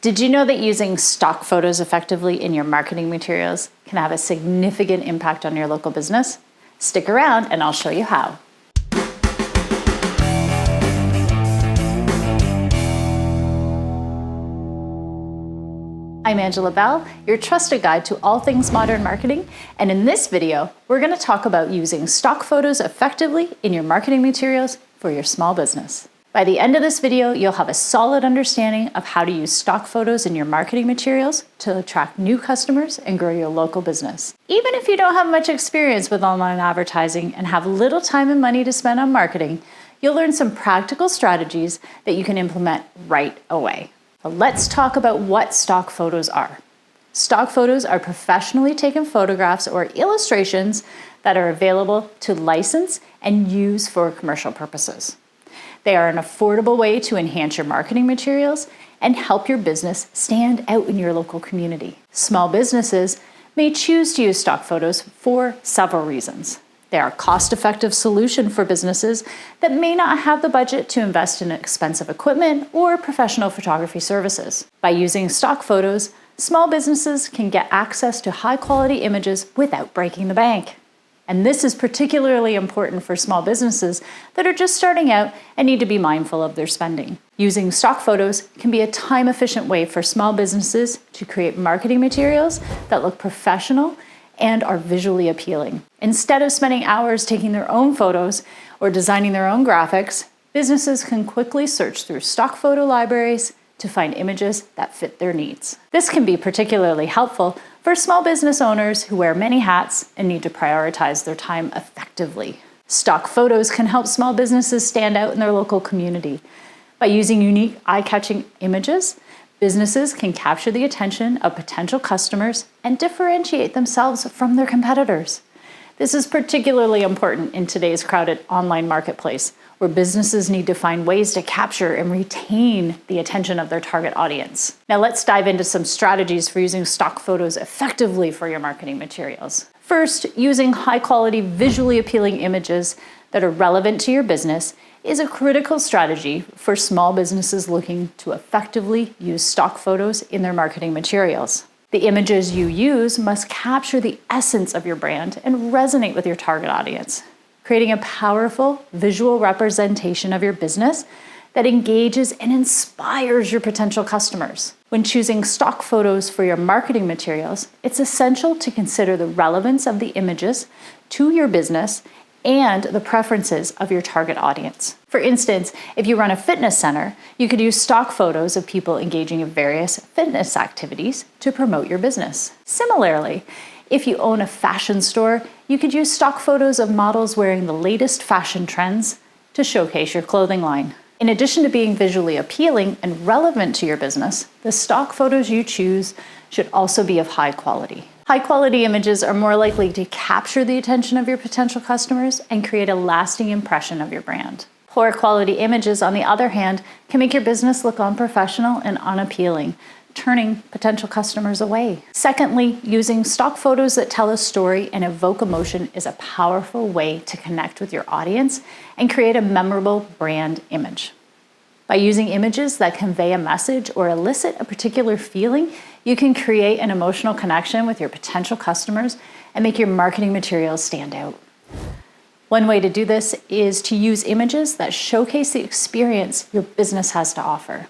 Did you know that using stock photos effectively in your marketing materials can have a significant impact on your local business? Stick around and I'll show you how. I'm Angela Bell, your trusted guide to all things modern marketing, and in this video, we're going to talk about using stock photos effectively in your marketing materials for your small business. By the end of this video, you'll have a solid understanding of how to use stock photos in your marketing materials to attract new customers and grow your local business. Even if you don't have much experience with online advertising and have little time and money to spend on marketing, you'll learn some practical strategies that you can implement right away. But let's talk about what stock photos are. Stock photos are professionally taken photographs or illustrations that are available to license and use for commercial purposes. They are an affordable way to enhance your marketing materials and help your business stand out in your local community. Small businesses may choose to use stock photos for several reasons. They are a cost-effective solution for businesses that may not have the budget to invest in expensive equipment or professional photography services. By using stock photos, small businesses can get access to high-quality images without breaking the bank. And this is particularly important for small businesses that are just starting out and need to be mindful of their spending. Using stock photos can be a time-efficient way for small businesses to create marketing materials that look professional and are visually appealing. Instead of spending hours taking their own photos or designing their own graphics, businesses can quickly search through stock photo libraries to find images that fit their needs. This can be particularly helpful for small business owners who wear many hats and need to prioritize their time effectively. Stock photos can help small businesses stand out in their local community. By using unique, eye-catching images, businesses can capture the attention of potential customers and differentiate themselves from their competitors. This is particularly important in today's crowded online marketplace, where businesses need to find ways to capture and retain the attention of their target audience. Now let's dive into some strategies for using stock photos effectively for your marketing materials. First, using high-quality, visually appealing images that are relevant to your business is a critical strategy for small businesses looking to effectively use stock photos in their marketing materials. The images you use must capture the essence of your brand and resonate with your target audience, creating a powerful visual representation of your business that engages and inspires your potential customers. When choosing stock photos for your marketing materials, it's essential to consider the relevance of the images to your business and the preferences of your target audience. For instance, if you run a fitness center, you could use stock photos of people engaging in various fitness activities to promote your business. Similarly, if you own a fashion store, you could use stock photos of models wearing the latest fashion trends to showcase your clothing line. In addition to being visually appealing and relevant to your business, the stock photos you choose should also be of high quality. High-quality images are more likely to capture the attention of your potential customers and create a lasting impression of your brand. Poor quality images, on the other hand, can make your business look unprofessional and unappealing, turning potential customers away. Secondly, using stock photos that tell a story and evoke emotion is a powerful way to connect with your audience and create a memorable brand image. By using images that convey a message or elicit a particular feeling, you can create an emotional connection with your potential customers and make your marketing materials stand out. One way to do this is to use images that showcase the experience your business has to offer.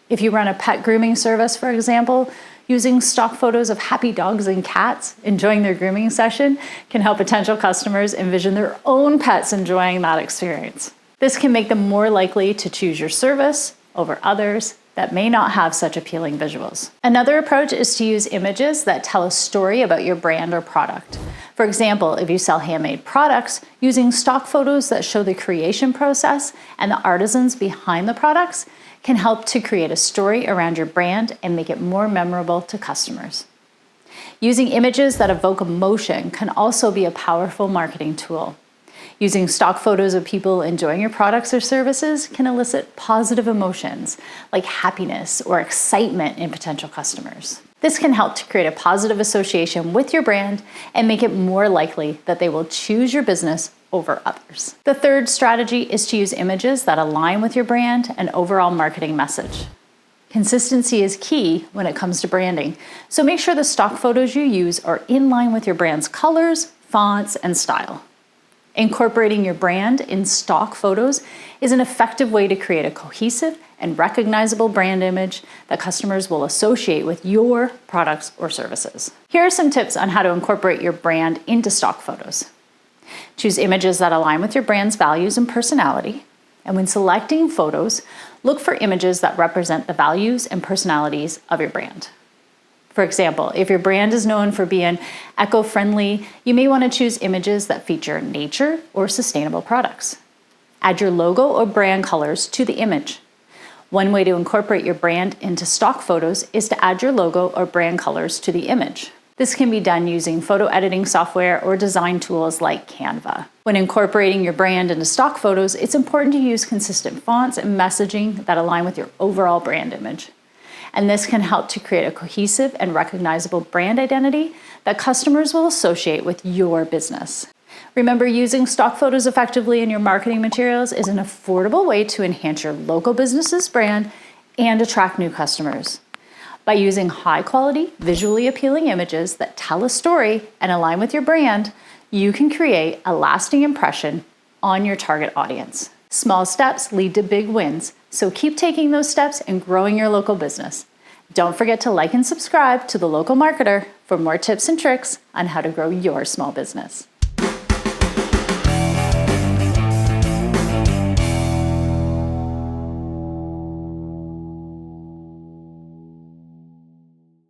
If you run a pet grooming service, for example, using stock photos of happy dogs and cats enjoying their grooming session can help potential customers envision their own pets enjoying that experience. This can make them more likely to choose your service over others that may not have such appealing visuals. Another approach is to use images that tell a story about your brand or product. For example, if you sell handmade products, using stock photos that show the creation process and the artisans behind the products can help to create a story around your brand and make it more memorable to customers. Using images that evoke emotion can also be a powerful marketing tool. Using stock photos of people enjoying your products or services can elicit positive emotions like happiness or excitement in potential customers. This can help to create a positive association with your brand and make it more likely that they will choose your business over others. The third strategy is to use images that align with your brand and overall marketing message. Consistency is key when it comes to branding, so make sure the stock photos you use are in line with your brand's colors, fonts, and style. Incorporating your brand in stock photos is an effective way to create a cohesive and recognizable brand image that customers will associate with your products or services. Here are some tips on how to incorporate your brand into stock photos. Choose images that align with your brand's values and personality. And when selecting photos, look for images that represent the values and personalities of your brand. For example, if your brand is known for being eco-friendly, you may want to choose images that feature nature or sustainable products. Add your logo or brand colors to the image. One way to incorporate your brand into stock photos is to add your logo or brand colors to the image. This can be done using photo editing software or design tools like Canva. When incorporating your brand into stock photos, it's important to use consistent fonts and messaging that align with your overall brand image. And this can help to create a cohesive and recognizable brand identity that customers will associate with your business. Remember, using stock photos effectively in your marketing materials is an affordable way to enhance your local business's brand and attract new customers. By using high-quality, visually appealing images that tell a story and align with your brand, you can create a lasting impression on your target audience. Small steps lead to big wins, so keep taking those steps and growing your local business. Don't forget to like and subscribe to The Local Marketer for more tips and tricks on how to grow your small business.